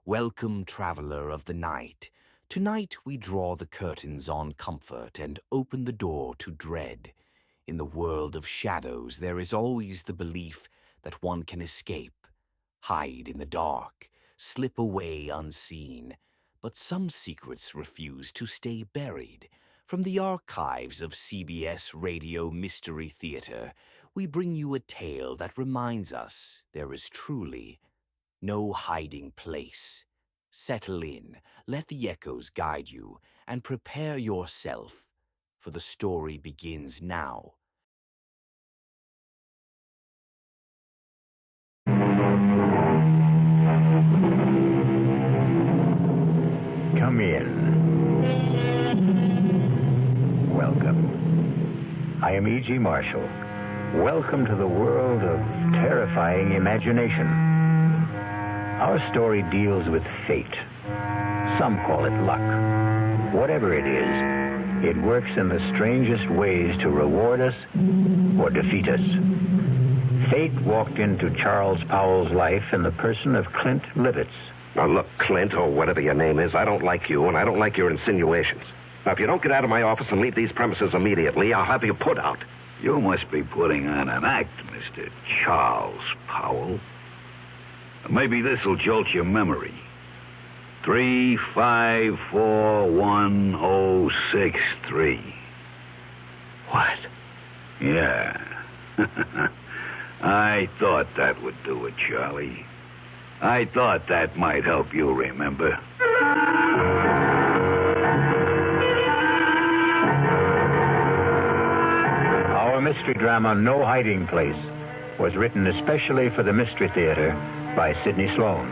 Welcome, traveler of the night. Tonight we draw the curtains on comfort and open the door to dread. In the world of shadows, there is always the belief that one can escape, hide in the dark, slip away unseen. But some secrets refuse to stay buried. From the archives of CBS Radio Mystery Theater, we bring you a tale that reminds us there is truly no hiding place. Settle in, let the echoes guide you, and prepare yourself, for the story begins now. Come in. Welcome. I am E.G. Marshall. Welcome to the world of terrifying imagination. Our story deals with fate. Some call it luck. Whatever it is, it works in the strangest ways to reward us or defeat us. Fate walked into Charles Powell's life in the person of Clint Livitz. Now, look, Clint, or whatever your name is, I don't like you, and I don't like your insinuations. Now, if you don't get out of my office and leave these premises immediately, I'll have you put out. You must be putting on an act, Mr. Charles Powell. Maybe this will jolt your memory. 3541063. What? Yeah. I thought that would do it, Charlie. I thought that might help you remember. Our mystery drama, No Hiding Place, was written especially for the Mystery Theater by Sidney Sloan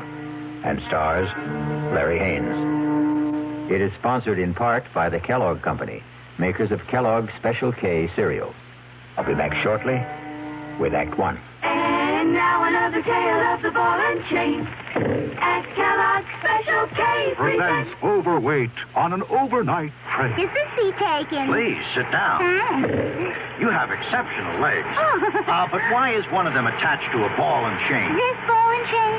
and stars Larry Haynes. It is sponsored in part by the Kellogg Company, makers of Kellogg's Special K cereal. I'll be back shortly with Act One. And now another tale of the ball and chain. At Kellogg's Special K presents Overweight on an overnight train. Is the seat taken? Please, sit down. You have exceptional legs. But why is one of them attached to a ball and chain? This ball and chain?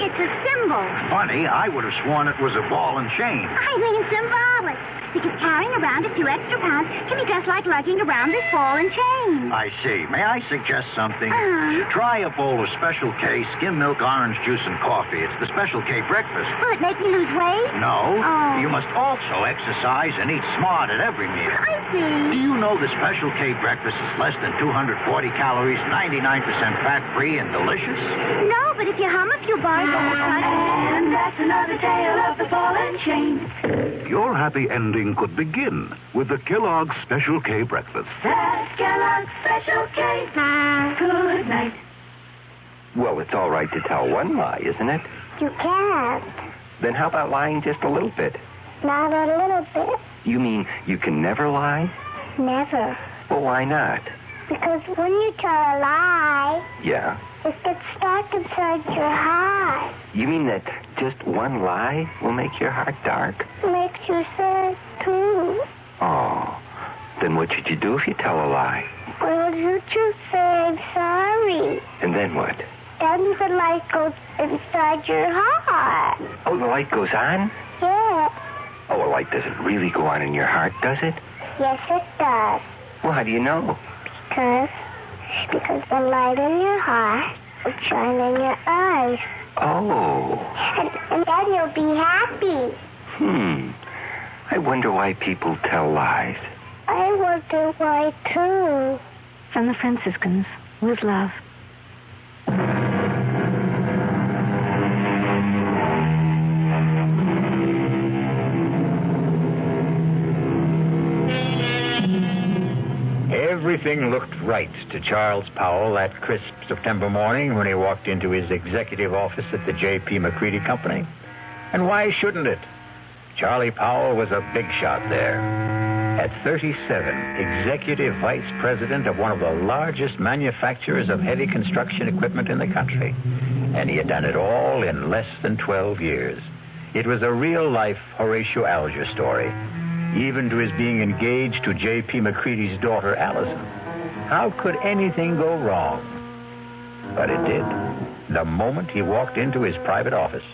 It's a symbol. Funny, I would have sworn it was a ball and chain. I mean symbolic. Because carrying around a few extra pounds can be just like lugging around this ball and chain. I see. May I suggest something? Try a bowl of Special K skim milk, orange juice, and coffee. It's the Special K breakfast. Will it make me lose weight? No. Oh. You must also exercise and eat smart at every meal. I see. Do you know the Special K breakfast is less than 240 calories, 99% fat-free, and delicious? No, but if you hum a few bars... And that's another tale of the ball and chain. Your happy ending could begin with the Kellogg's Special K breakfast. That's Kellogg's Special K. Good night. Well, it's all right to tell one lie, isn't it? You can't. Then how about lying just a little bit? Not a little bit. You mean you can never lie? Never. Well, why not? Because when you tell a lie, Yeah. it gets dark inside your heart. You mean that just one lie will make your heart dark? It makes you sad, too. Oh. Then what should you do if you tell a lie? Well, you just say I'm sorry. And then what? Then the light goes inside your heart. Oh, the light goes on? Yeah. Oh, a light doesn't really go on in your heart, does it? Yes, it does. Well, how do you know? Because the light in your heart will shine in your eyes. Oh. And then you'll be happy. I wonder why people tell lies. I wonder why, too. From the Franciscans, with love. Everything looked right to Charles Powell that crisp September morning when he walked into his executive office at the J.P. McCready Company. And why shouldn't it? Charlie Powell was a big shot there. At 37, executive vice president of one of the largest manufacturers of heavy construction equipment in the country. And he had done it all in less than 12 years. It was a real-life Horatio Alger story, even to his being engaged to J.P. McCready's daughter, Allison. How could anything go wrong? But it did. The moment he walked into his private office.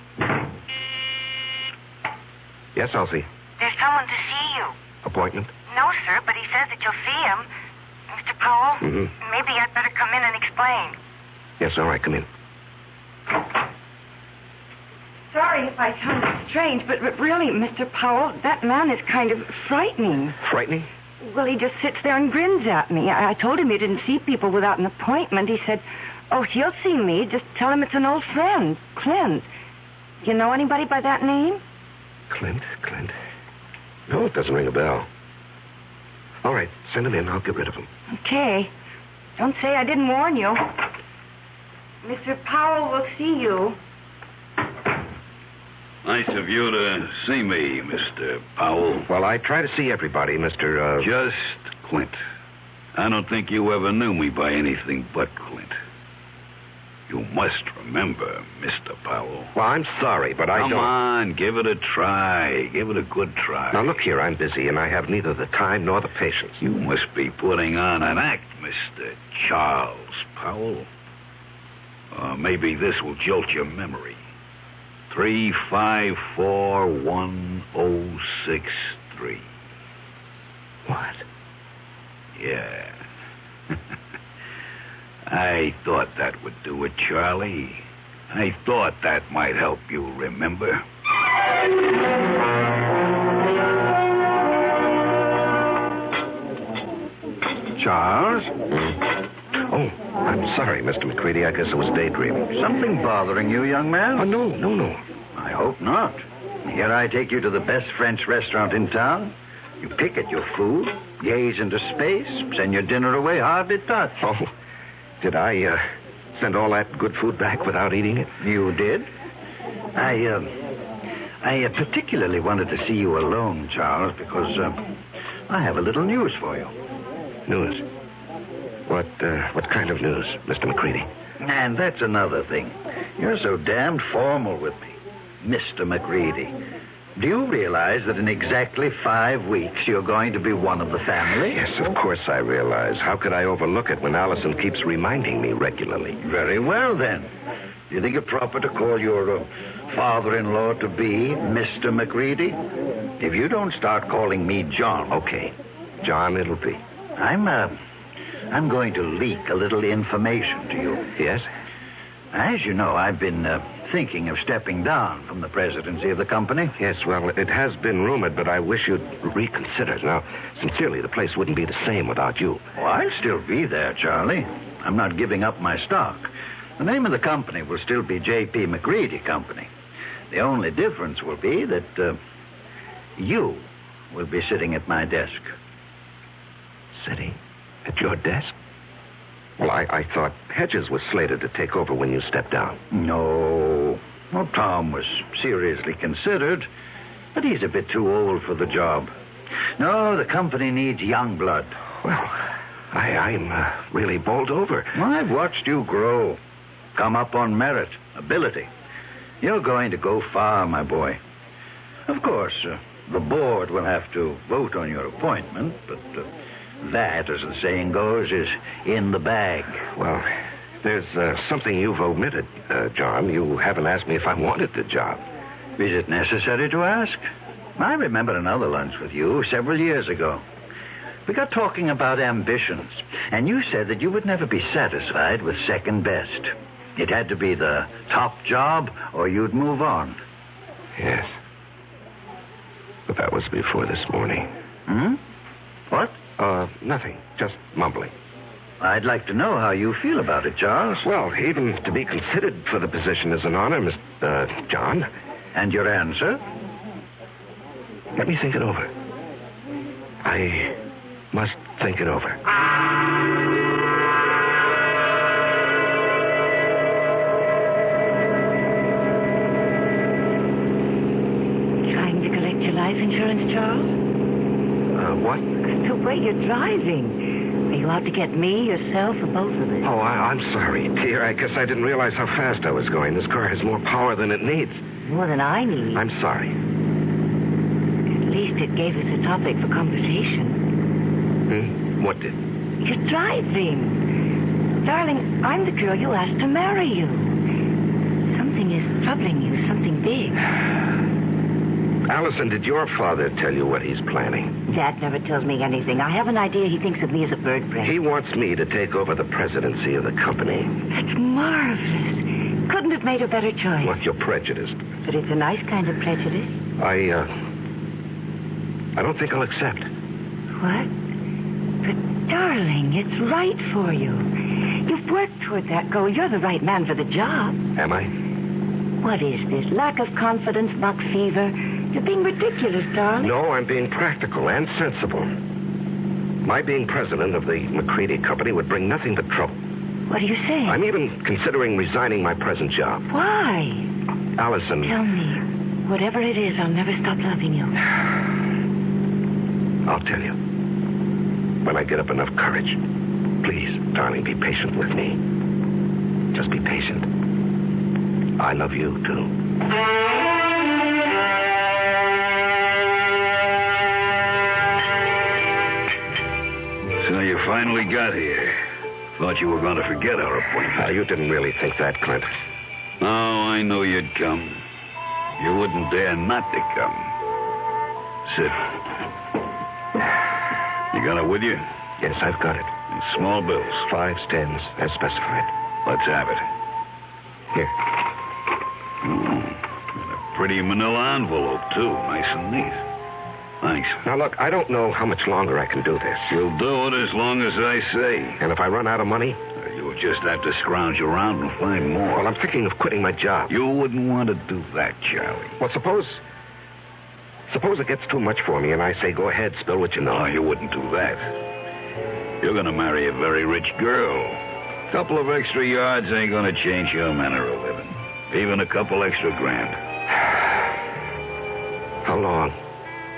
Yes, Elsie. There's someone to see you. Appointment? No, sir, but he says that you'll see him. Mr. Powell, maybe I'd better come in and explain. Yes, all right, come in. Sorry if I sound strange, but really, Mr. Powell, that man is kind of frightening. Frightening? Well, he just sits there and grins at me. I told him he didn't see people without an appointment. He said, oh, he'll see me. Just tell him it's an old friend, Clint. You know anybody by that name? Clint? No, it doesn't ring a bell. All right, send him in. I'll get rid of him. Okay. Don't say I didn't warn you. Mr. Powell will see you. Nice of you to see me, Mr. Powell. Well, I try to see everybody, Mr. Just Clint. I don't think you ever knew me by anything but Clint. You must remember, Mr. Powell. Well, I'm sorry, but I don't... Come on, give it a try. Give it a good try. Now, look here, I'm busy, and I have neither the time nor the patience. You must be putting on an act, Mr. Charles Powell. Maybe this will jolt your memory. 3541063. What? Yeah. I thought that would do it, Charlie. I thought that might help you remember. Charles? Oh, I'm sorry, Mr. McCready. I guess I was daydreaming. Something bothering you, young man? Oh, no. I hope not. Here I take you to the best French restaurant in town. You pick at your food, gaze into space, send your dinner away hardly touched. Oh, did I send all that good food back without eating it? You did? I particularly wanted to see you alone, Charles, because I have a little news for you. News? What kind of news, Mr. McCready? And that's another thing. You're so damned formal with me, Mr. McCready. Do you realize that in exactly 5 weeks you're going to be one of the family? Yes, of course I realize. How could I overlook it when Allison keeps reminding me regularly? Very well, then. Do you think it proper to call your father-in-law to be Mr. McCready? If you don't start calling me John... Okay. John, it'll be. I'm going to leak a little information to you. Yes? As you know, I've been thinking of stepping down from the presidency of the company. Yes, well, it has been rumored, but I wish you'd reconsider. Now, sincerely, the place wouldn't be the same without you. Oh, I'll still be there, Charlie. I'm not giving up my stock. The name of the company will still be J.P. McCready Company. The only difference will be that you will be sitting at my desk. Sitting at your desk? Well, I thought Hedges was slated to take over when you stepped down. No. Well, Tom was seriously considered, but he's a bit too old for the job. No, the company needs young blood. Well, I'm really bowled over. I've watched you grow. Come up on merit, ability. You're going to go far, my boy. Of course, the board will have to vote on your appointment, but... that, as the saying goes, is in the bag. Well, there's something you've omitted, John. You haven't asked me if I wanted the job. Is it necessary to ask? I remember another lunch with you several years ago. We got talking about ambitions, and you said that you would never be satisfied with second best. It had to be the top job, or you'd move on. Yes. But that was before this morning. What? Nothing. Just mumbling. I'd like to know how you feel about it, Charles. Well, even to be considered for the position is an honor, Mr. John. And your answer? Let me think it over. I must think it over. Trying to collect your life insurance, Charles? What? The way you're driving. Are you out to get me, yourself, or both of us? Oh, I'm sorry, dear. I guess I didn't realize how fast I was going. This car has more power than it needs. More than I need. I'm sorry. At least it gave us a topic for conversation. What did? You're driving. Darling, I'm the girl you asked to marry you. Something is troubling you, something big. Allison, did your father tell you what he's planning? Dad never tells me anything. I have an idea he thinks of me as a bird brain. He wants me to take over the presidency of the company. That's marvelous. Couldn't have made a better choice. Well, you're prejudiced. But it's a nice kind of prejudice. I don't think I'll accept. What? But, darling, it's right for you. You've worked toward that goal. You're the right man for the job. Am I? What is this? Lack of confidence, buck fever? You're being ridiculous, darling. No, I'm being practical and sensible. My being president of the McCready Company would bring nothing but trouble. What are you saying? I'm even considering resigning my present job. Why? Allison. Tell me. Whatever it is, I'll never stop loving you. I'll tell you. When I get up enough courage. Please, darling, be patient with me. Just be patient. I love you, too. So you finally got here. Thought you were going to forget our appointment. You didn't really think that, Clint. Oh, I knew you'd come. You wouldn't dare not to come. Sit. You got it with you? Yes, I've got it. Small bills. 5s, 10s, as specified. Let's have it. Here. And a pretty manila envelope, too. Nice and neat. Thanks. Now, look, I don't know how much longer I can do this. You'll do it as long as I say. And if I run out of money? You'll just have to scrounge around and find more. Well, I'm thinking of quitting my job. You wouldn't want to do that, Charlie. Well, suppose it gets too much for me and I say, go ahead, spill what you know. No, you wouldn't do that. You're going to marry a very rich girl. A couple of extra yards ain't going to change your manner of living. Even a couple extra grand. How long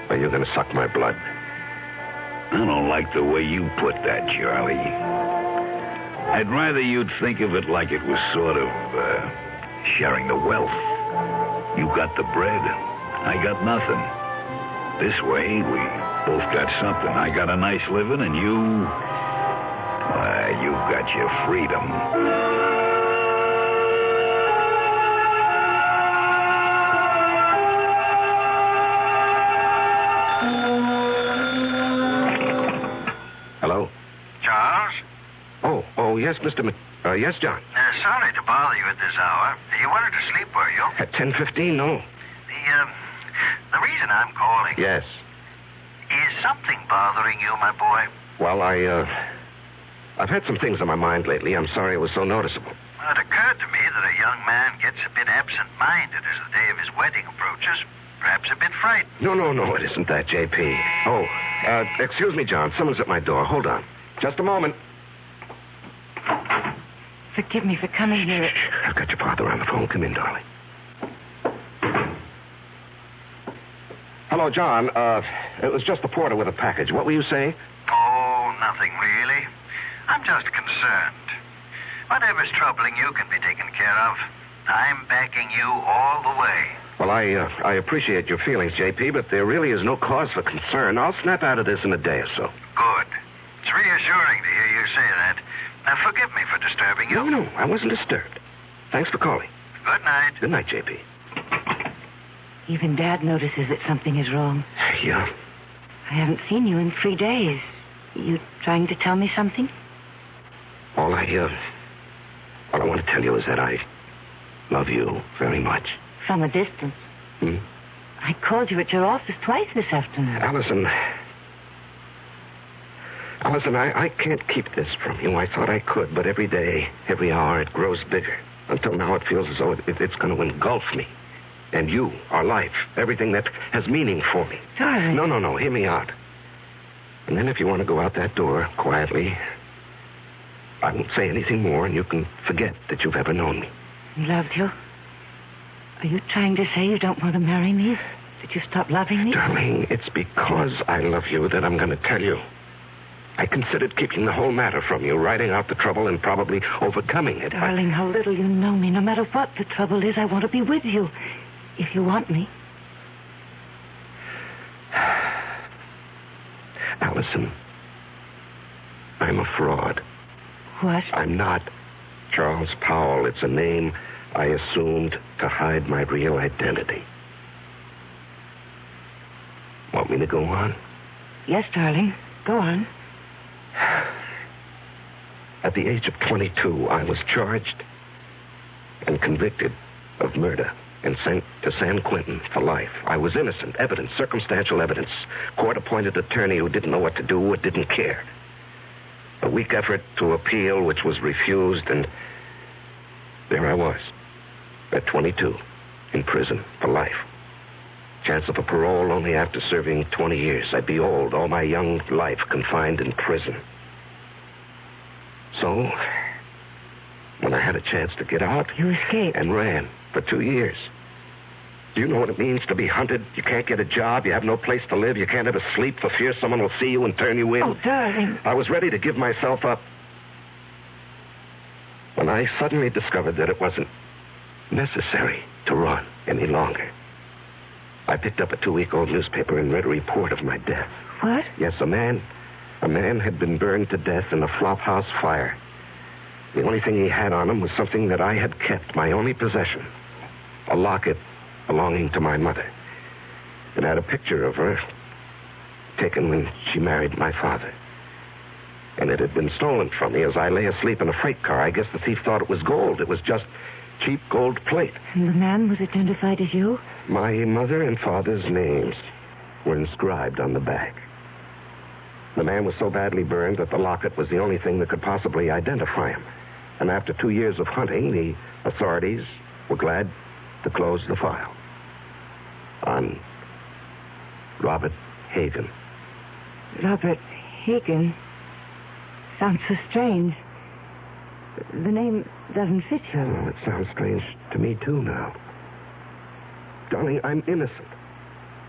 are you going to suck my blood? I don't like the way you put that, Charlie. I'd rather you'd think of it like it was sort of sharing the wealth. You got the bread. I got nothing. This way, we both got something. I got a nice living, and you got your freedom. Hello? Charles? Oh, yes, Mr. Yes, John. Sorry to bother you at this hour. You weren't asleep, were you? At 10:15, no. The reason I'm calling... Yes. Is something bothering you, my boy? Well, I've had some things on my mind lately. I'm sorry it was so noticeable. Well, it occurred to me that a young man gets a bit absent-minded as the day of his wedding approaches. Perhaps a bit frightened. No, it isn't that, J.P. Oh, excuse me, John. Someone's at my door. Hold on. Just a moment. Forgive me for coming here. I've got your father on the phone. Come in, darling. Hello, John. It was just the porter with a package. What were you saying? Oh, nothing really. I'm just concerned. Whatever's troubling you can be taken care of. I'm backing you all the way. Well, I appreciate your feelings, J.P., but there really is no cause for concern. I'll snap out of this in a day or so. Good. It's reassuring to hear you say that. Now, forgive me for disturbing you. No, I wasn't disturbed. Thanks for calling. Good night. Good night, J.P. Even Dad notices that something is wrong. Yeah. I haven't seen you in 3 days. You trying to tell me something? All I want to tell you is that I love you very much. From a distance. Hmm? I called you at your office twice this afternoon. Allison, I can't keep this from you. I thought I could, but every day, every hour, it grows bigger. Until now, it feels as though it's going to engulf me. And you, our life, everything that has meaning for me. Darling. No, hear me out. And then if you want to go out that door quietly, I won't say anything more, and you can forget that you've ever known me. Loved you? Are you trying to say you don't want to marry me? That you stop loving me? Darling, it's because I love you that I'm going to tell you. I considered keeping the whole matter from you, riding out the trouble and probably overcoming it. Darling, how little you know me. No matter what the trouble is, I want to be with you. If you want me. Allison, I'm a fraud. What? I'm not Charles Powell. It's a name I assumed to hide my real identity. Want me to go on? Yes, darling. Go on. At the age of 22, I was charged and convicted of murder and sent to San Quentin for life. I was innocent. Evidence, circumstantial evidence. Court-appointed attorney who didn't know what to do or didn't care. A weak effort to appeal, which was refused, and there I was, at 22, in prison for life. Chance of a parole only after serving 20 years. I'd be old, all my young life confined in prison. So, when I had a chance to get out... You escaped. And ran for 2 years. Do you know what it means to be hunted? You can't get a job, you have no place to live, you can't ever sleep for fear someone will see you and turn you in. Oh, darling. I was ready to give myself up when I suddenly discovered that it wasn't necessary to run any longer. I picked up a 2-week-old newspaper and read a report of my death. What? Yes, a man had been burned to death in a flophouse fire. The only thing he had on him was something that I had kept, my only possession. A locket belonging to my mother. It had a picture of her taken when she married my father. And it had been stolen from me as I lay asleep in a freight car. I guess the thief thought it was gold. It was just cheap gold plate. And the man was identified as you? My mother and father's names were inscribed on the back. The man was so badly burned that the locket was the only thing that could possibly identify him. And after 2 years of hunting, the authorities were glad to close the file on Robert Hagen. Robert Hagen? Sounds so strange. The name doesn't fit you. Oh, it sounds strange to me, too, now. Darling, I'm innocent.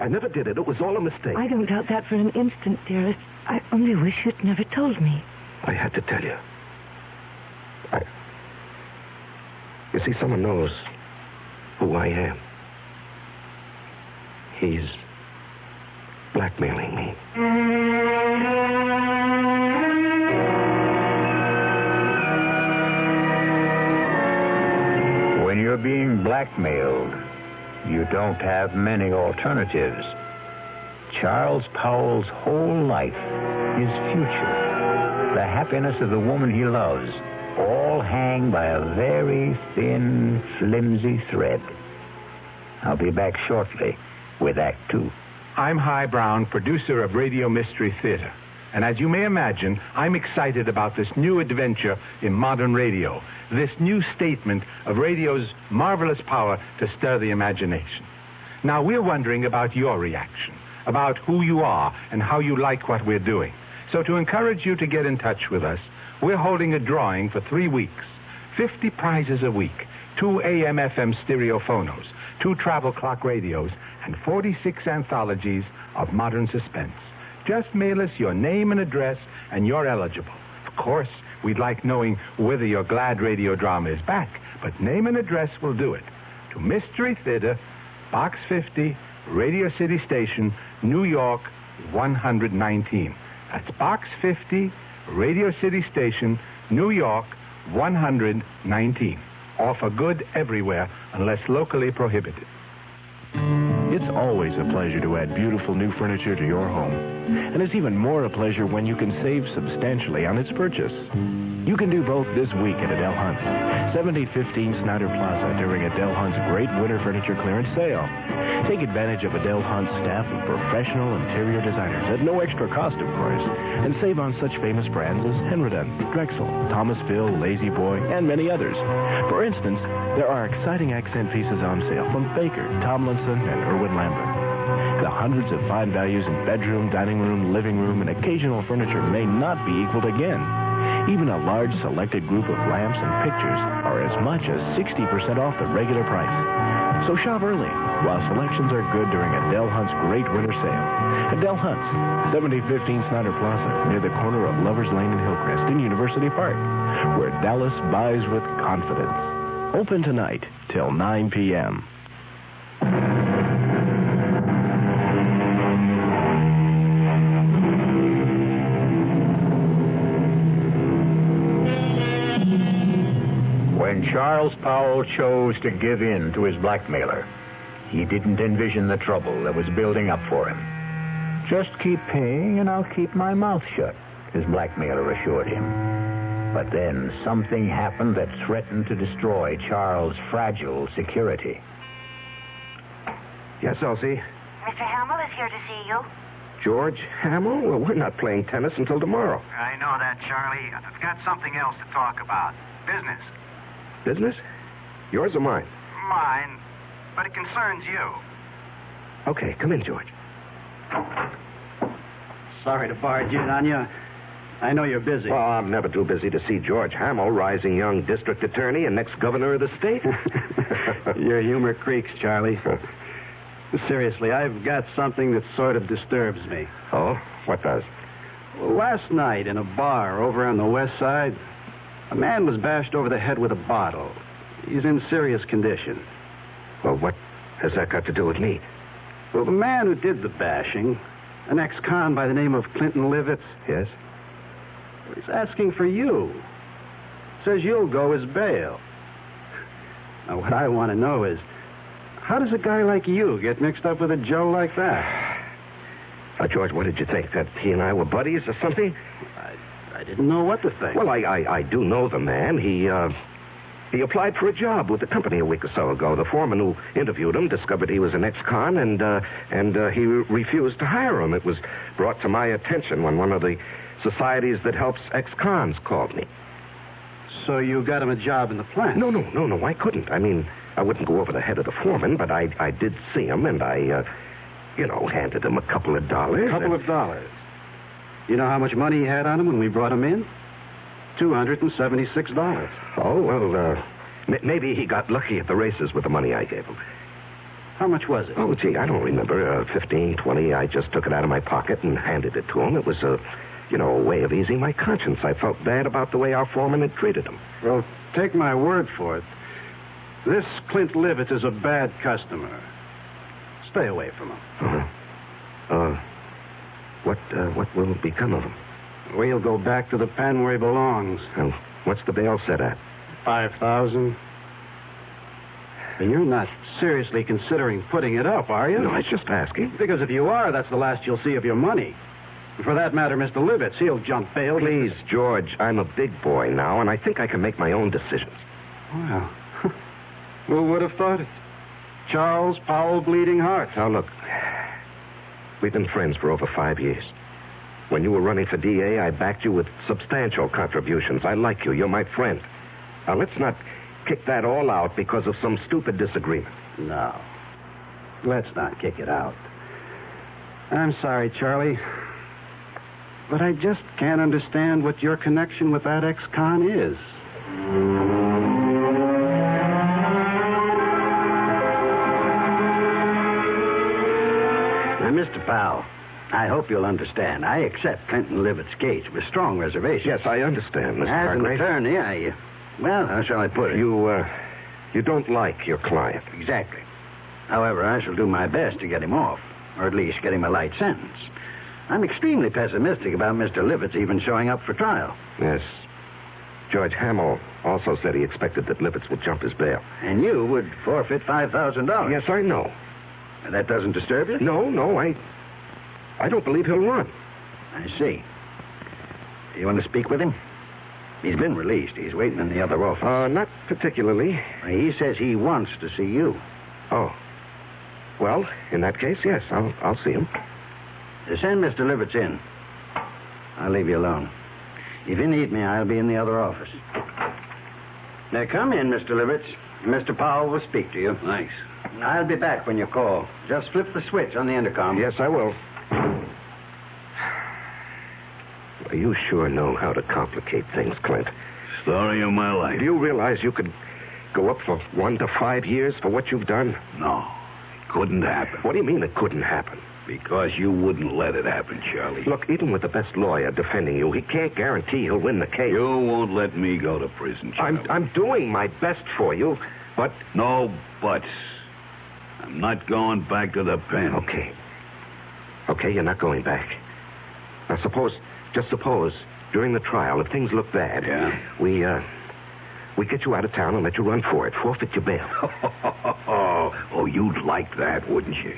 I never did it. It was all a mistake. I don't doubt that for an instant, dearest. I only wish you'd never told me. I had to tell you. You see, someone knows who I am. He's blackmailing me. When you're being blackmailed, you don't have many alternatives. Charles Powell's whole life, his future, the happiness of the woman he loves, all hang by a very thin, flimsy thread. I'll be back shortly with Act 2. I'm Hy Brown, producer of Radio Mystery Theater. And as you may imagine, I'm excited about this new adventure in modern radio, this new statement of radio's marvelous power to stir the imagination. Now, we're wondering about your reaction, about who you are and how you like what we're doing. So to encourage you to get in touch with us, we're holding a drawing for 3 weeks. 50 prizes a week, 2 AM/FM stereophonos, 2 travel clock radios, and 46 anthologies of modern suspense. Just mail us your name and address, and you're eligible. Of course, we'd like knowing whether your glad radio drama is back, but name and address will do it. To Mystery Theater, Box 50, Radio City Station, New York, 119. That's Box 50, Radio City Station, New York, 119. Offer good everywhere unless locally prohibited. It's always a pleasure to add beautiful new furniture to your home. And it's even more a pleasure when you can save substantially on its purchase. You can do both this week at Adele Hunt's, 7015 Snyder Plaza during Adele Hunt's great winter furniture clearance sale. Take advantage of Adele Hunt's staff of professional interior designers at no extra cost, of course, and save on such famous brands as Henriden, Drexel, Thomasville, Lazy Boy, and many others. For instance, there are exciting accent pieces on sale from Baker, Tomlinson, and Irwin Lambert. The hundreds of fine values in bedroom, dining room, living room, and occasional furniture may not be equaled again. Even a large selected group of lamps and pictures are as much as 60% off the regular price. So shop early while selections are good during Adele Hunt's great winter sale. Adele Hunt's, 7015 Snyder Plaza, near the corner of Lovers Lane and Hillcrest in University Park, where Dallas buys with confidence. Open tonight till 9 p.m. When Charles Powell chose to give in to his blackmailer, he didn't envision the trouble that was building up for him. Just keep paying and I'll keep my mouth shut, his blackmailer assured him. But then something happened that threatened to destroy Charles' fragile security. Yes, Elsie? Mr. Hamill is here to see you. George Hamill? Well, we're not playing tennis until tomorrow. I know that, Charlie. I've got something else to talk about. Business. Business? Yours or mine? Mine, but it concerns you. Okay, come in, George. Sorry to barge in on you. I know you're busy. Well, I'm never too busy to see George Hamill, rising young district attorney and next governor of the state. Your humor creaks, Charlie. Seriously, I've got something that sort of disturbs me. Oh? What does? Last night in a bar over on the west side, a man was bashed over the head with a bottle. He's in serious condition. Well, what has that got to do with me? Well, the man who did the bashing, an ex-con by the name of Clinton Livitz. Yes? He's asking for you. Says you'll go as bail. Now, what I want to know is, how does a guy like you get mixed up with a Joe like that? George, what did you think? That he and I were buddies or something? I didn't know what to think. Well, I do know the man. He applied for a job with the company a week or so ago. The foreman who interviewed him discovered he was an ex-con, and he refused to hire him. It was brought to my attention when one of the societies that helps ex-cons called me. So you got him a job in the plant? No, I couldn't. I mean, I wouldn't go over the head of the foreman, but I did see him, and I handed him a couple of dollars. Couple of dollars? You know how much money he had on him when we brought him in? $276. Oh, well, maybe he got lucky at the races with the money I gave him. How much was it? Oh, gee, I don't remember. 15, 20. I just took it out of my pocket and handed it to him. It was a way of easing my conscience. I felt bad about the way our foreman had treated him. Well, take my word for it. This Clint Livitz is a bad customer. Stay away from him. What will become of him? We'll go back to the pen where he belongs. And what's the bail set at? $5,000. And you're not seriously considering putting it up, are you? No, I was just asking. Because if you are, that's the last you'll see of your money. For that matter, Mr. Livitz, he'll jump bail. Please, George, I'm a big boy now, and I think I can make my own decisions. Well, who would have thought it? Charles Powell Bleeding Heart. Now, look, we've been friends for over 5 years. When you were running for DA, I backed you with substantial contributions. I like you. You're my friend. Now, let's not kick that all out because of some stupid disagreement. No. Let's not kick it out. I'm sorry, Charlie. But I just can't understand what your connection with that ex-con is. Now, Mr. Powell, I hope you'll understand. I accept Clinton Livitz's case with strong reservations. Yes, I understand, Mr. As Hargrave. an attorney, well, how shall I put it? You don't like your client. Exactly. However, I shall do my best to get him off, or at least get him a light sentence. I'm extremely pessimistic about Mr. Livitz even showing up for trial. Yes. George Hamill also said he expected that Livitz would jump his bail. And you would forfeit $5,000. Yes, I know. That doesn't disturb you? No, I don't believe he'll run. I see. Do you want to speak with him? He's been released. He's waiting in the other office. Not particularly. He says he wants to see you. Oh. Well, in that case, yes, I'll see him. Send Mr. Livitz in. I'll leave you alone. If you need me, I'll be in the other office. Now, come in, Mr. Livitz. Mr. Powell will speak to you. Thanks. I'll be back when you call. Just flip the switch on the intercom. Yes, I will. You sure know how to complicate things, Clint. Story of my life. Do you realize you could go up for 1 to 5 years for what you've done? No, it couldn't happen. What do you mean it couldn't happen? Because you wouldn't let it happen, Charlie. Look, even with the best lawyer defending you, he can't guarantee he'll win the case. You won't let me go to prison, Charlie. I'm doing my best for you, but... No buts. I'm not going back to the pen. Okay, you're not going back. Now, just suppose, during the trial, if things look bad, we get you out of town and let you run for it, forfeit your bail. Oh, you'd like that, wouldn't you?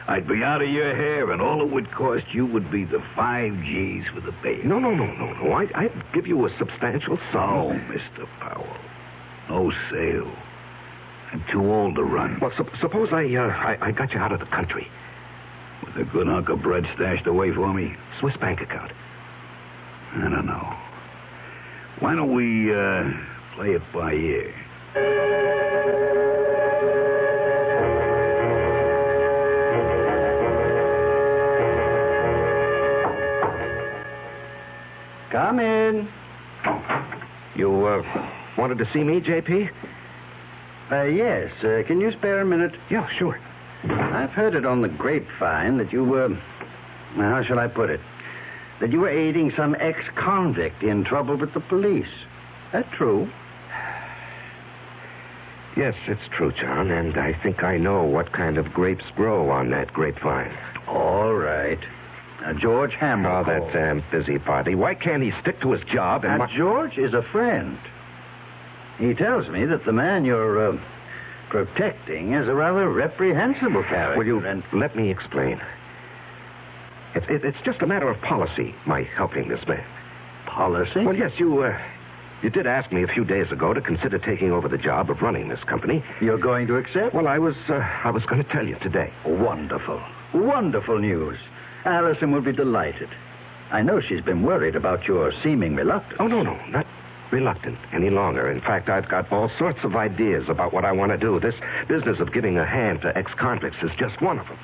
I'd be out of your hair, and all it would cost you would be the 5 G's for the bail. No. I'd give you a substantial sum. Oh, Mr. Powell. No sale. I'm too old to run. Well, suppose I got you out of the country. With a good hunk of bread stashed away for me? Swiss bank account. I don't know. Why don't we play it by ear? Come in. You wanted to see me, J.P.? Yes. Can you spare a minute? Yeah, sure. I've heard it on the grapevine that you were... how shall I put it? That you were aiding some ex-convict in trouble with the police. That true? Yes, it's true, John, and I think I know what kind of grapes grow on that grapevine. All right. Now, George Hammer. Oh, that damn busybody. Why can't he stick to his job and... Now, George is a friend. He tells me that the man you're protecting is a rather reprehensible character. Will you let me explain? It's just a matter of policy, my helping this man. Policy? Well, yes, you did ask me a few days ago to consider taking over the job of running this company. You're going to accept? Well, I was going to tell you today. Wonderful. Wonderful news. Allison will be delighted. I know she's been worried about your seeming reluctance. Oh, no, not reluctant any longer. In fact, I've got all sorts of ideas about what I want to do. This business of giving a hand to ex-convicts is just one of them.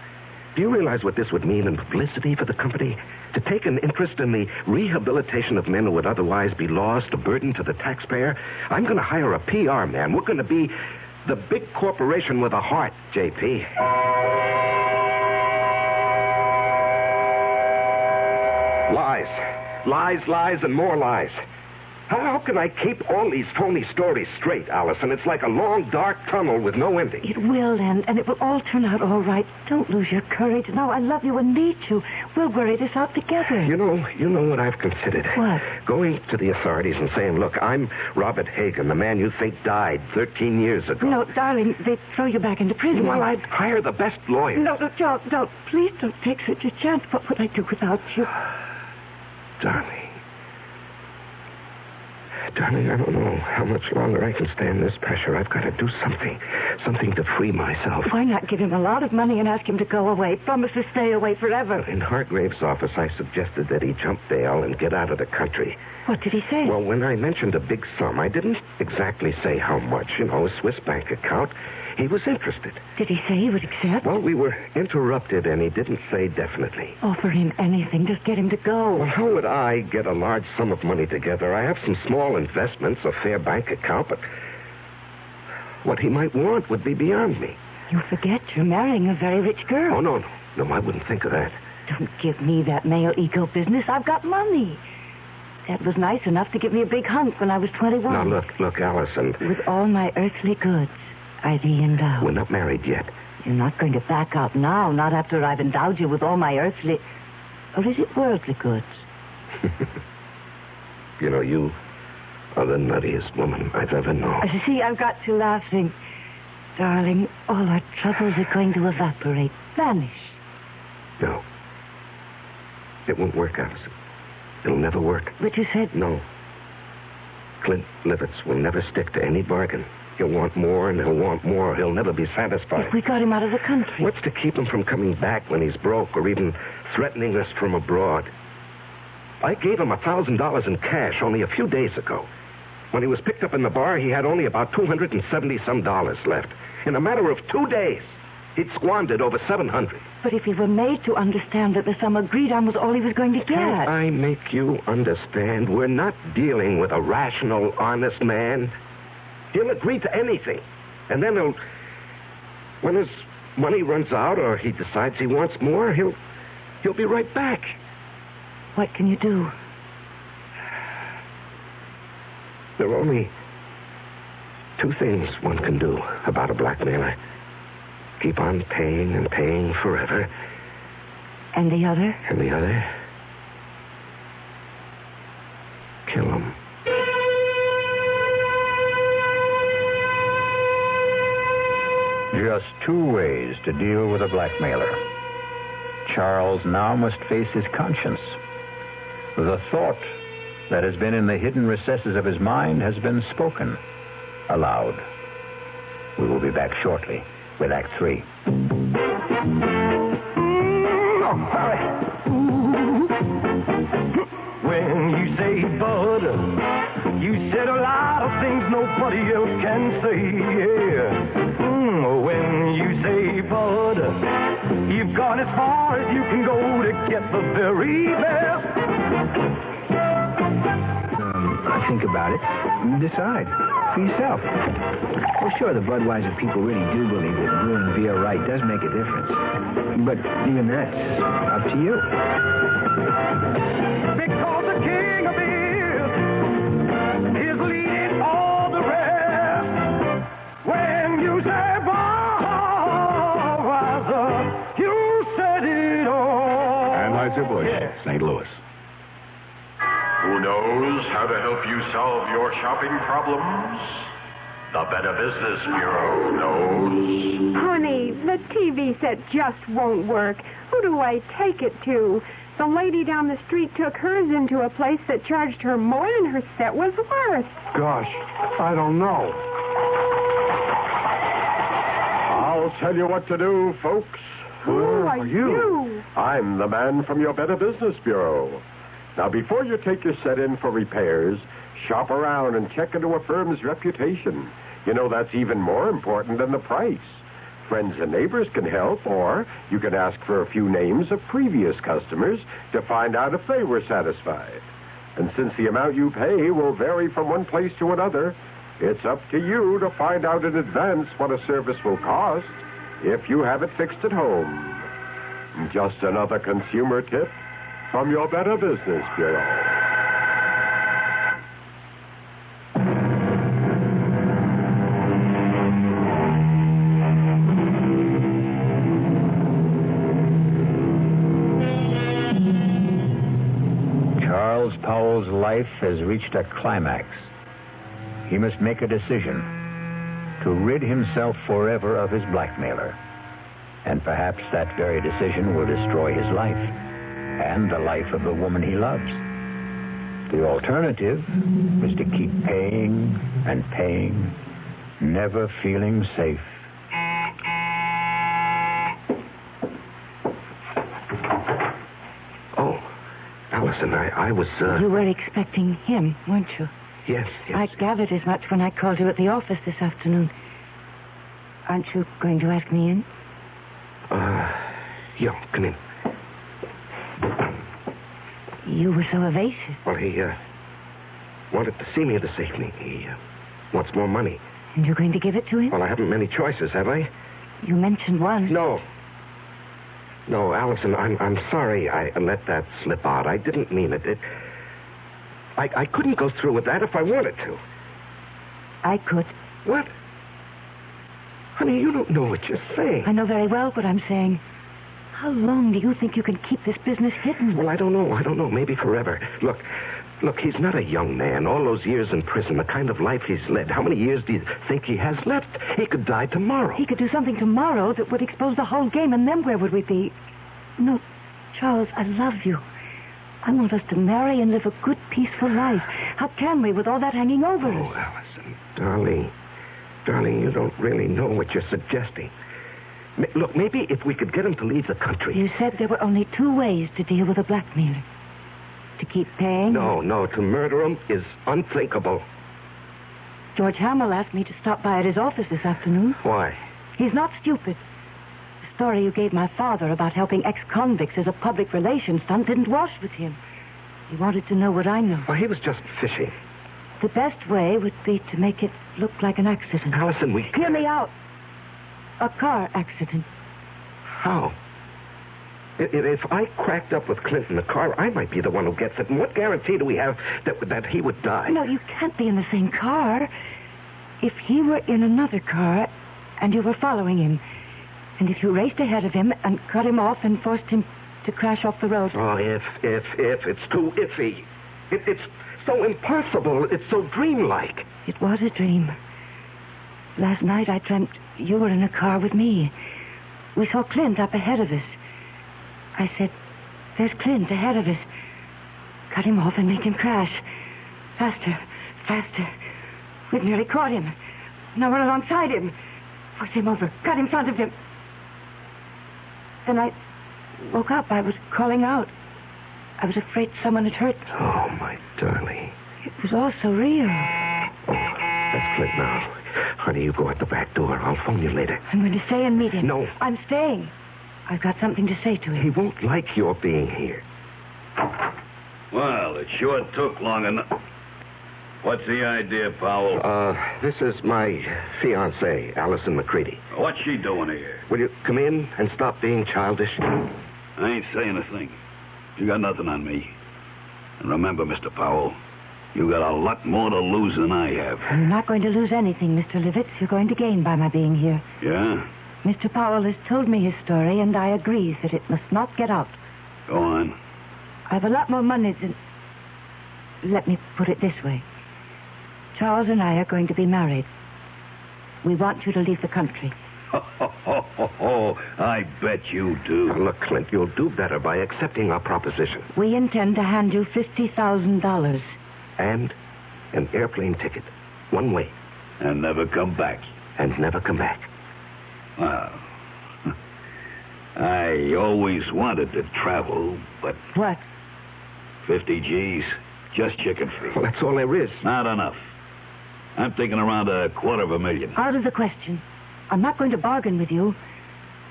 Do you realize what this would mean in publicity for the company? To take an interest in the rehabilitation of men who would otherwise be lost, a burden to the taxpayer? I'm going to hire a PR man. We're going to be the big corporation with a heart, J.P. Lies, and more lies. How can I keep all these phony stories straight, Allison? It's like a long, dark tunnel with no ending. It will end, and it will all turn out all right. Don't lose your courage. Now, I love you and need you. We'll worry this out together. You know what I've considered? What? Going to the authorities and saying, look, I'm Robert Hagen, the man you think died 13 years ago. No, darling, they'd throw you back into prison. Well, I'd hire the best lawyer. No, don't. Please don't take such a chance. What would I do without you? Darling, I don't know how much longer I can stand this pressure. I've got to do something to free myself. Why not give him a lot of money and ask him to go away? Promise to stay away forever. In Hargrave's office, I suggested that he jump bail and get out of the country. What did he say? Well, when I mentioned a big sum, I didn't exactly say how much. A Swiss bank account. He was interested. Did he say he would accept? Well, we were interrupted, and he didn't say definitely. Offer him anything. Just get him to go. Well, how would I get a large sum of money together? I have some small investments, a fair bank account, but what he might want would be beyond me. You forget you're marrying a very rich girl. Oh, no, I wouldn't think of that. Don't give me that male ego business. I've got money. Dad was nice enough to give me a big hunk when I was 21. Now, look, Allison. With all my earthly goods, I thee endow. We're not married yet. You're not going to back out now, not after I've endowed you with all my earthly... Or is it worldly goods? You are the nuttiest woman I've ever known. See, I've got you laughing. Darling, all our troubles are going to evaporate, vanish. No. It won't work, Allison. It'll never work. But you said... No. Clint Livitz will never stick to any bargain. He'll want more, and he'll want more. He'll never be satisfied. If we got him out of the country. What's to keep him from coming back when he's broke or even threatening us from abroad? I gave him $1,000 in cash only a few days ago. When he was picked up in the bar, he had only about $270-some left. In a matter of 2 days, he'd squandered over $700. But if he were made to understand that the sum agreed on was all he was going to get... Can't I make you understand? We're not dealing with a rational, honest man. He'll agree to anything. And then when his money runs out or he decides he wants more, he'll be right back. What can you do? There are only 2 things one can do about a blackmailer. Keep on paying and paying forever. And the other? And the other? Kill him. Just 2 ways to deal with a blackmailer. Charles now must face his conscience. The thought that has been in the hidden recesses of his mind has been spoken aloud. We will be back shortly with Act 3. When you say bud, you said a lot of things nobody else can say, yeah. When you say bud, you've gone as far as you can go to get the very best. Think about it. Decide for yourself. Well, sure, the Budweiser people really do believe that brewing beer right does make a difference. But even that's up to you. Because the king of beer is leading all the rest. When you say Budweiser, you said it all. Anheuser-Busch, St. Louis. Who knows how to help you solve your shopping problems? The Better Business Bureau knows. Honey, the TV set just won't work. Who do I take it to? The lady down the street took hers into a place that charged her more than her set was worth. Gosh, I don't know. I'll tell you what to do, folks. Who are you? I'm the man from your Better Business Bureau. Now, before you take your set in for repairs, shop around and check into a firm's reputation. You know, that's even more important than the price. Friends and neighbors can help, or you can ask for a few names of previous customers to find out if they were satisfied. And since the amount you pay will vary from one place to another, it's up to you to find out in advance what a service will cost if you have it fixed at home. Just another consumer tip from your Better Business Bureau. Charles Powell's life has reached a climax. He must make a decision to rid himself forever of his blackmailer. And perhaps that very decision will destroy his life and the life of the woman he loves. The alternative is to keep paying and paying, never feeling safe. Oh, Allison, I was, You were expecting him, weren't you? Yes. I gathered as much when I called you at the office this afternoon. Aren't you going to ask me in? Yeah, come in. You were so evasive. Well, he, wanted to see me this evening. He, wants more money. And you're going to give it to him? Well, I haven't many choices, have I? You mentioned one. No, Allison, I'm sorry I let that slip out. I didn't mean it. I couldn't go through with that if I wanted to. I could. What? Honey, you don't know what you're saying. I know very well what I'm saying. How long do you think you can keep this business hidden? Well, I don't know. Maybe forever. Look, he's not a young man. All those years in prison, the kind of life he's led. How many years do you think he has left? He could die tomorrow. He could do something tomorrow that would expose the whole game, and then where would we be? No, Charles, I love you. I want us to marry and live a good, peaceful life. How can we with all that hanging over us? Oh, Allison, darling, you don't really know what you're suggesting. Look, maybe if we could get him to leave the country. You said there were only two ways to deal with a blackmailer. To keep paying? No, to murder him is unthinkable. George Hamill asked me to stop by at his office this afternoon. Why? He's not stupid. The story you gave my father about helping ex-convicts as a public relations stunt didn't wash with him. He wanted to know what I know. Well, he was just fishing. The best way would be to make it look like an accident. Allison, Hear me out. A car accident. How? If I cracked up with Clint in the car, I might be the one who gets it. And what guarantee do we have that he would die? No, you can't be in the same car. If he were in another car and you were following him, and if you raced ahead of him and cut him off and forced him to crash off the road. Oh, if. It's too iffy. It's so impossible. It's so dreamlike. It was a dream. Last night I dreamt you were in a car with me. We saw Clint up ahead of us. I said, there's Clint ahead of us. Cut him off and make him crash. Faster, faster. We've nearly caught him. Now run alongside him. Push him over. Cut in front of him. Then I woke up. I was calling out. I was afraid someone had hurt me. Oh, my darling. It was all so real. That's Clint now. Honey, you go out the back door. I'll phone you later. I'm going to stay and meet him. No. I'm staying. I've got something to say to him. He won't like your being here. Well, it sure took long enough. What's the idea, Powell? This is my fiancée, Allison McCready. What's she doing here? Will you come in and stop being childish? I ain't saying a thing. You got nothing on me. And remember, Mr. Powell, you got a lot more to lose than I have. I'm not going to lose anything, Mr. Livitz. You're going to gain by my being here. Yeah? Mr. Powell has told me his story, and I agree that it must not get out. Go on. I have a lot more money than... Let me put it this way. Charles and I are going to be married. We want you to leave the country. I bet you do. Now, look, Clint, you'll do better by accepting our proposition. We intend to hand you $50,000. And an airplane ticket. One way. And never come back. And never come back. Well, I always wanted to travel, but... What? 50 G's. Just chicken feed. Well, that's all there is. Not enough. I'm thinking around $250,000. Out of the question. I'm not going to bargain with you.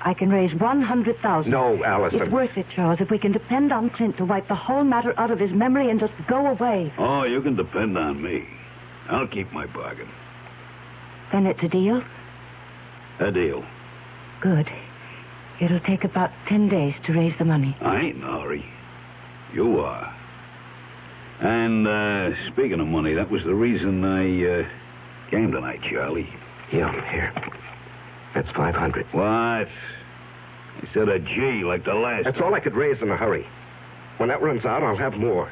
I can raise $100,000. No, Allison. It's worth it, Charles, if we can depend on Clint to wipe the whole matter out of his memory and just go away. Oh, you can depend on me. I'll keep my bargain. Then it's a deal? A deal. Good. It'll take about 10 days to raise the money. I ain't in a hurry. You are. And, speaking of money, that was the reason I came tonight, Charlie. Yeah, here. That's $500. What? Instead of G like the last. That's all I could raise in a hurry. When that runs out, I'll have more.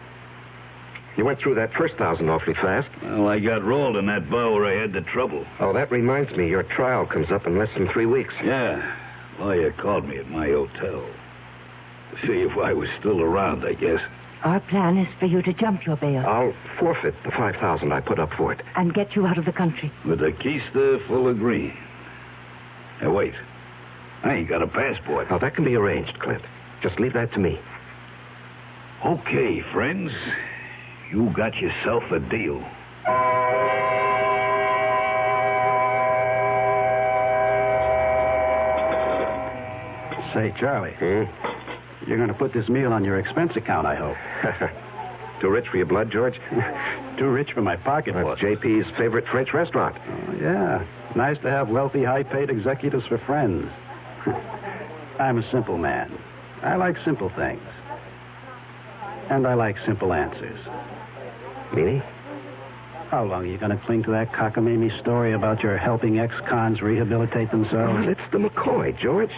You went through that first 1,000 awfully fast. Well, I got rolled in that bar where I had the trouble. Oh, that reminds me. Your trial comes up in less than 3 weeks. Yeah. Lawyer called me at my hotel. To see if I was still around, I guess. Our plan is for you to jump your bail. I'll forfeit the $5,000 I put up for it. And get you out of the country. With a keister full of green. Hey, wait. I ain't got a passport. Oh, that can be arranged, Clint. Just leave that to me. Okay, friends. You got yourself a deal. Say, Charlie. You're going to put this meal on your expense account, I hope. Too rich for your blood, George? Too rich for my pocketbook. That's JP's favorite French restaurant. Oh, yeah. Nice to have wealthy, high-paid executives for friends. I'm a simple man. I like simple things. And I like simple answers. Meaning? How long are you going to cling to that cockamamie story about your helping ex-cons rehabilitate themselves? Well, it's the McCoy, George.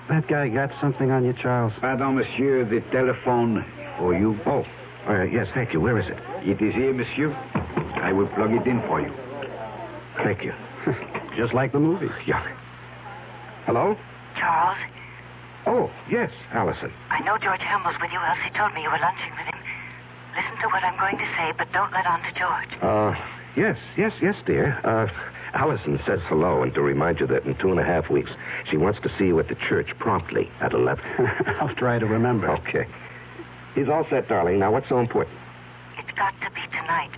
That guy got something on you, Charles? Pardon, monsieur, the telephone for you. Oh, yes, thank you. Where is it? It is here, monsieur. I will plug it in for you. Thank you. Just like the movie. Yeah. Hello? Charles? Oh, yes, Allison. I know George Helmel's with you, else he told me you were lunching with him. Listen to what I'm going to say, but don't let on to George. Yes, dear. Allison says hello, and to remind you that in 2.5 weeks, she wants to see you at the church promptly at 11. I'll try to remember. Okay. He's all set, darling. Now, what's so important? It's got to be tonight.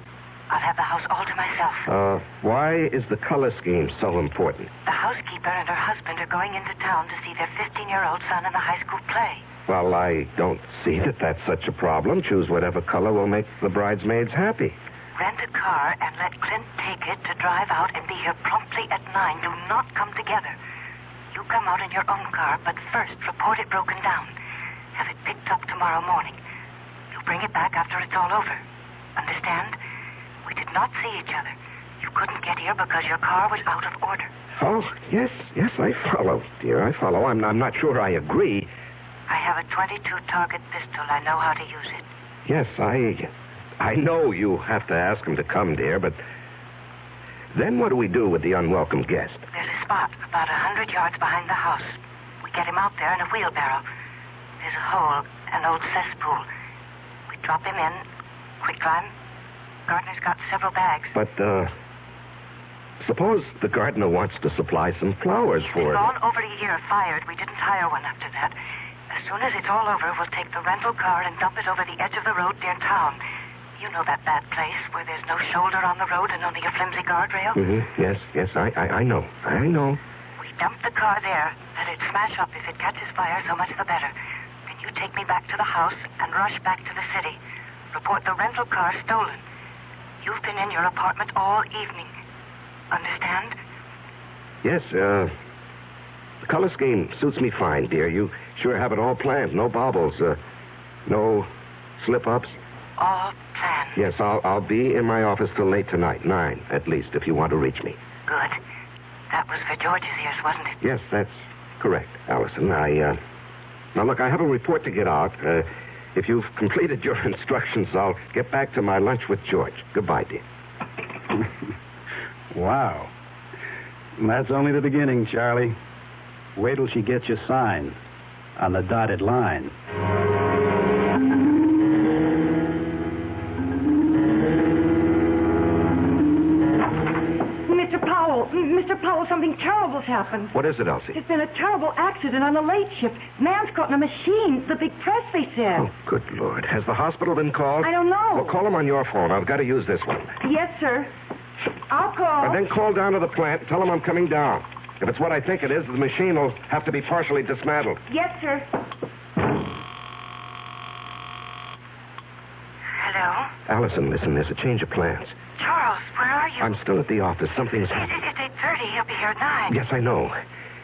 I'll have the house all to myself. Why is the color scheme so important? The housekeeper and her husband are going into town to see their 15-year-old son in the high school play. Well, I don't see that that's such a problem. Choose whatever color will make the bridesmaids happy. Rent a car and let Clint take it to drive out and be here promptly at 9. Do not come together. You come out in your own car, but first report it broken down. Have it picked up tomorrow morning. You bring it back after it's all over. Understand? We did not see each other. You couldn't get here because your car was out of order. Oh, yes, I follow, dear. I follow. I'm not sure I agree. I have a .22 target pistol. I know how to use it. Yes, I know you have to ask him to come, dear, but then what do we do with the unwelcome guest? There's a spot about 100 yards behind the house. We get him out there in a wheelbarrow. There's a hole, an old cesspool. We drop him in, quicklime. Gardener's got several bags. But, suppose the gardener wants to supply some flowers for it. We've gone over a year fired. We didn't hire one after that. As soon as it's all over, we'll take the rental car and dump it over the edge of the road near town. You know that bad place where there's no shoulder on the road and only a flimsy guardrail? Mm-hmm. Yes, I know. I know. We dump the car there. Let it smash up. If it catches fire, so much the better. Then you take me back to the house and rush back to the city. Report the rental car stolen. You've been in your apartment all evening. Understand? Yes, the color scheme suits me fine, dear. You sure have it all planned. No baubles, no slip-ups. All planned. Yes, I'll be in my office till late tonight, 9 at least, if you want to reach me. Good. That was for George's ears, wasn't it? Yes, that's correct, Allison. Now, look, I have a report to get out. If you've completed your instructions, I'll get back to my lunch with George. Goodbye, dear. Wow. That's only the beginning, Charlie. Wait till she gets your sign on the dotted line. Mr. Powell, something terrible's happened. What is it, Elsie? There's been a terrible accident on the late shift. Man's caught in a machine. The big press, they said. Oh, good Lord. Has the hospital been called? I don't know. Well, call them on your phone. I've got to use this one. Yes, sir. I'll call. And then call down to the plant and tell them I'm coming down. If it's what I think it is, the machine will have to be partially dismantled. Yes, sir. Hello? Allison, listen, there's a change of plans. Charles, where are you? I'm still at the office. Something's... It's 8:30. He'll be here at 9. Yes, I know.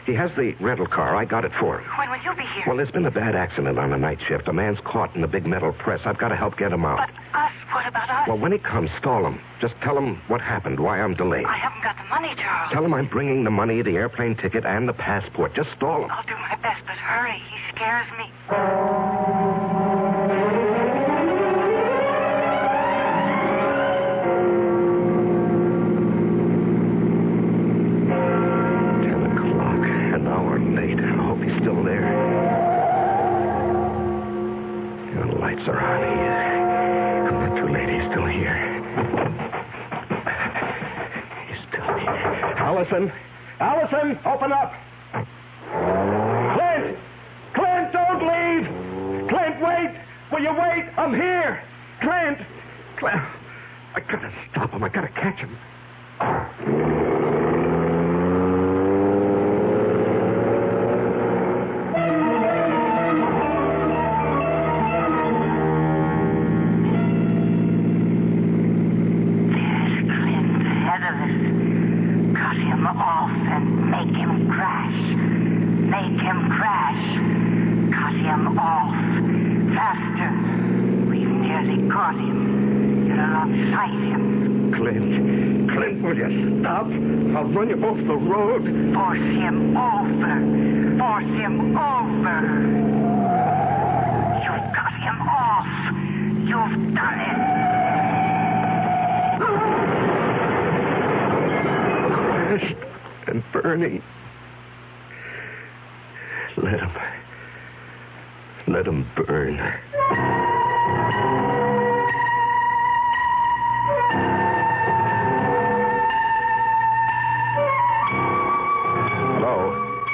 He has the rental car. I got it for him. When will you be here? Well, there's been a bad accident on the night shift. A man's caught in the big metal press. I've got to help get him out. But us? What about us? Well, when he comes, stall him. Just tell him what happened, why I'm delayed. I haven't got the money, Charles. Tell him I'm bringing the money, the airplane ticket, and the passport. Just stall him. I'll do my best, but hurry. He scares me. Are on. I'm not too late. He's still here. He's still here. Allison, open up. Clint, don't leave. Clint, wait. Will you wait? I'm here. Clint. I gotta stop him. I gotta catch him. I'll run you off the road. Force him over. Force him over. You've got him off. You've done it. Crashed and burning. Let him burn.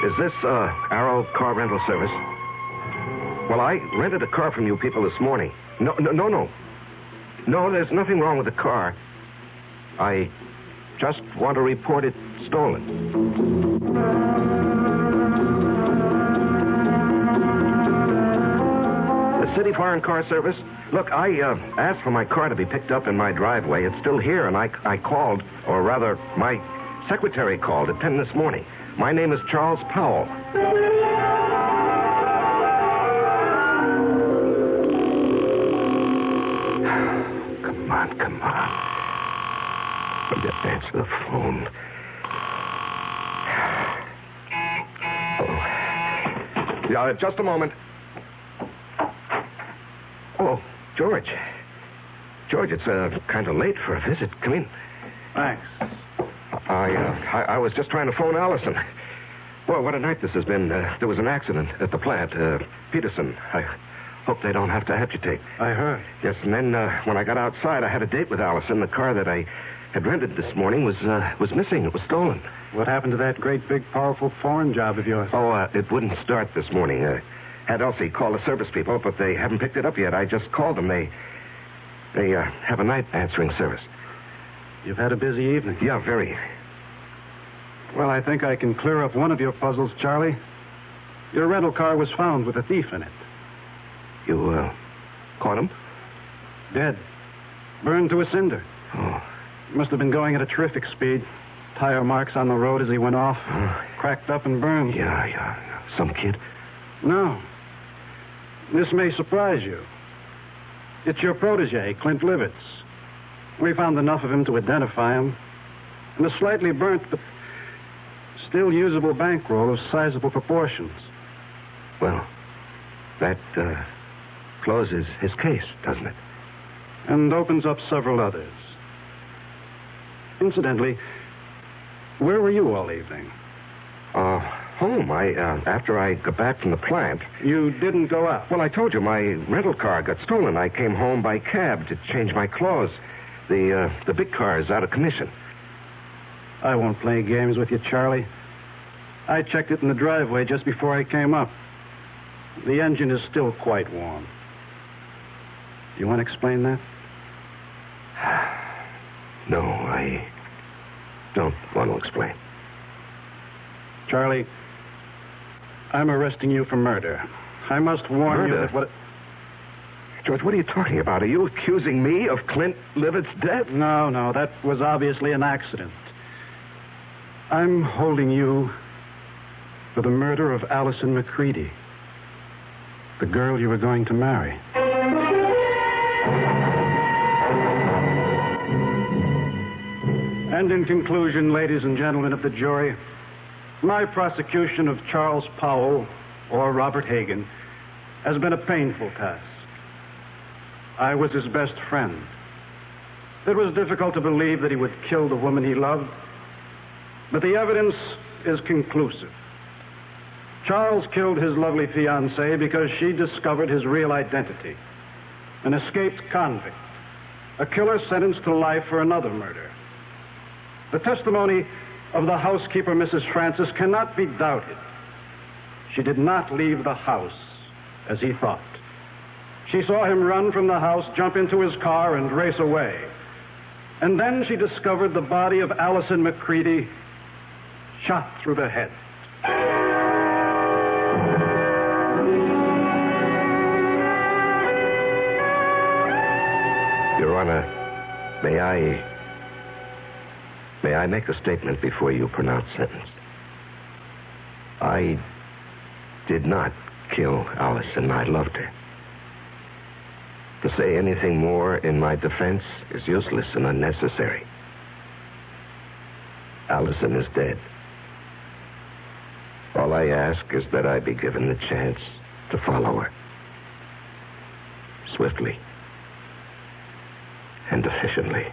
Is this, Arrow Car Rental Service? Well, I rented a car from you people this morning. No, there's nothing wrong with the car. I just want to report it stolen. The City Foreign Car Service? Look, I asked for my car to be picked up in my driveway. It's still here, and I called, or rather, my secretary called at 10 this morning. My name is Charles Powell. Come on. Will you answer the phone? Oh. Yeah, just a moment. Oh, George. George, it's kind of late for a visit. Come in. Thanks. I was just trying to phone Allison. Well, what a night this has been. There was an accident at the plant. Peterson. I hope they don't have to amputate. I heard. Yes, and then when I got outside, I had a date with Allison. The car that I had rented this morning was missing. It was stolen. What happened to that great, big, powerful foreign job of yours? Oh, it wouldn't start this morning. Had Elsie call the service people, but they haven't picked it up yet. I just called them. They have a night answering service. You've had a busy evening. Yeah, very. Well, I think I can clear up one of your puzzles, Charlie. Your rental car was found with a thief in it. You, caught him? Dead. Burned to a cinder. Oh. Must have been going at a terrific speed. Tire marks on the road as he went off. Cracked up and burned. Yeah. Some kid? No. This may surprise you. It's your protege, Clint Livitz. We found enough of him to identify him. And a slightly burnt but still usable bankroll of sizable proportions. Well, that closes his case, doesn't it? And opens up several others. Incidentally, where were you all evening? Home. After I got back from the plant. You didn't go out? Well, I told you, my rental car got stolen. I came home by cab to change my clothes. The big car is out of commission. I won't play games with you, Charlie. I checked it in the driveway just before I came up. The engine is still quite warm. You want to explain that? No, I don't want to explain. Charlie, I'm arresting you for murder. I must warn you that what... George, what are you talking about? Are you accusing me of Clint Livitz's death? No, that was obviously an accident. I'm holding you for the murder of Allison McCready, the girl you were going to marry. And in conclusion, ladies and gentlemen of the jury, my prosecution of Charles Powell, or Robert Hagen, has been a painful task. I was his best friend. It was difficult to believe that he would kill the woman he loved, but the evidence is conclusive. Charles killed his lovely fiancée because she discovered his real identity. An escaped convict. A killer sentenced to life for another murder. The testimony of the housekeeper, Mrs. Francis, cannot be doubted. She did not leave the house as he thought. She saw him run from the house, jump into his car, and race away. And then she discovered the body of Allison McCready shot through the head. Your Honor, may I make a statement before you pronounce sentence? I did not kill Allison. I loved her. To say anything more in my defense is useless and unnecessary. Allison is dead. All I ask is that I be given the chance to follow her. Swiftly and efficiently.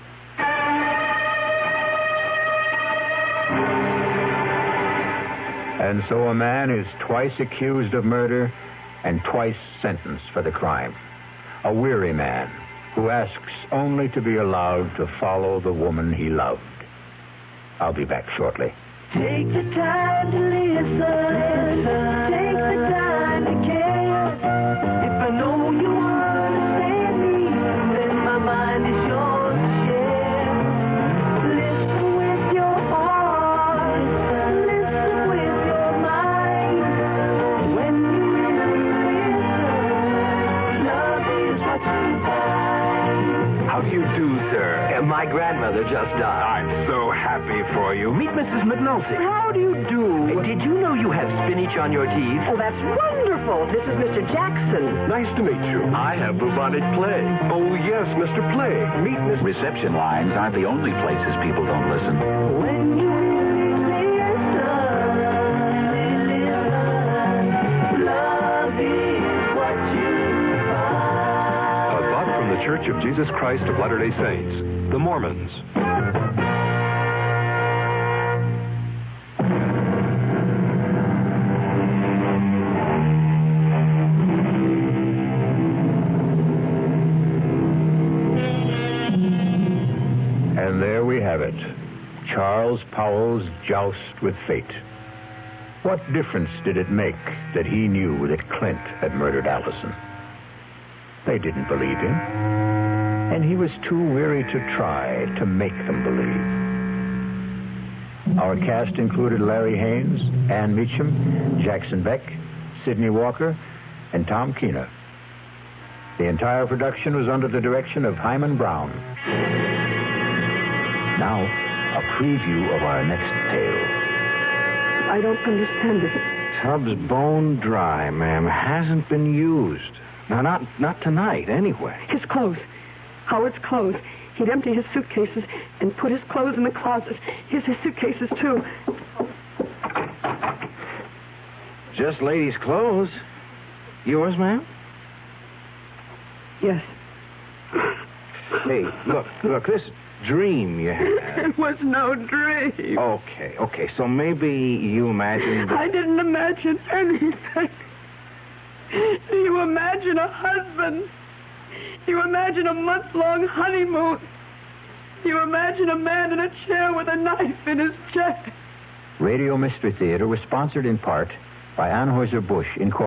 And so a man is twice accused of murder and twice sentenced for the crime. A weary man who asks only to be allowed to follow the woman he loved. I'll be back shortly. Take the time to listen. Take the time to care. If I know you understand me, then my mind is yours to share. Listen with your heart. Listen with your mind. When you really listen, love is what you find. How do you do, sir? My grandmother just died. I'm so happy for you. Meet Mrs. McNulty. How do you do? Did you know you have spinach on your teeth? Oh, that's wonderful. This is Mr. Jackson. Nice to meet you. I have bubonic plague. Oh, yes, Mr. Plague. Meet Miss... Reception lines aren't the only places people don't listen. When you really listen, love is what you find. A thought from the Church of Jesus Christ of Latter-day Saints, the Mormons. And there we have it. Charles Powell's joust with fate. What difference did it make that he knew that Clint had murdered Allison? They didn't believe him, and he was too weary to try to make them believe. Our cast included Larry Haynes, Ann Meacham, Jackson Beck, Sidney Walker, and Tom Keena. The entire production was under the direction of Hyman Brown. Now, a preview of our next tale. I don't understand it. Tub's bone dry, ma'am. Hasn't been used. Now, not tonight, anyway. His clothes. Howard's clothes. He'd empty his suitcases and put his clothes in the closet. Here's his suitcases, too. Just ladies' clothes. Yours, ma'am? Yes. Hey, look, this dream you had. It was no dream. Okay, so maybe you imagined... I didn't imagine anything. Do you imagine a husband? Do you imagine a month-long honeymoon? Do you imagine a man in a chair with a knife in his chest? Radio Mystery Theater was sponsored in part by Anheuser-Busch Incorporated.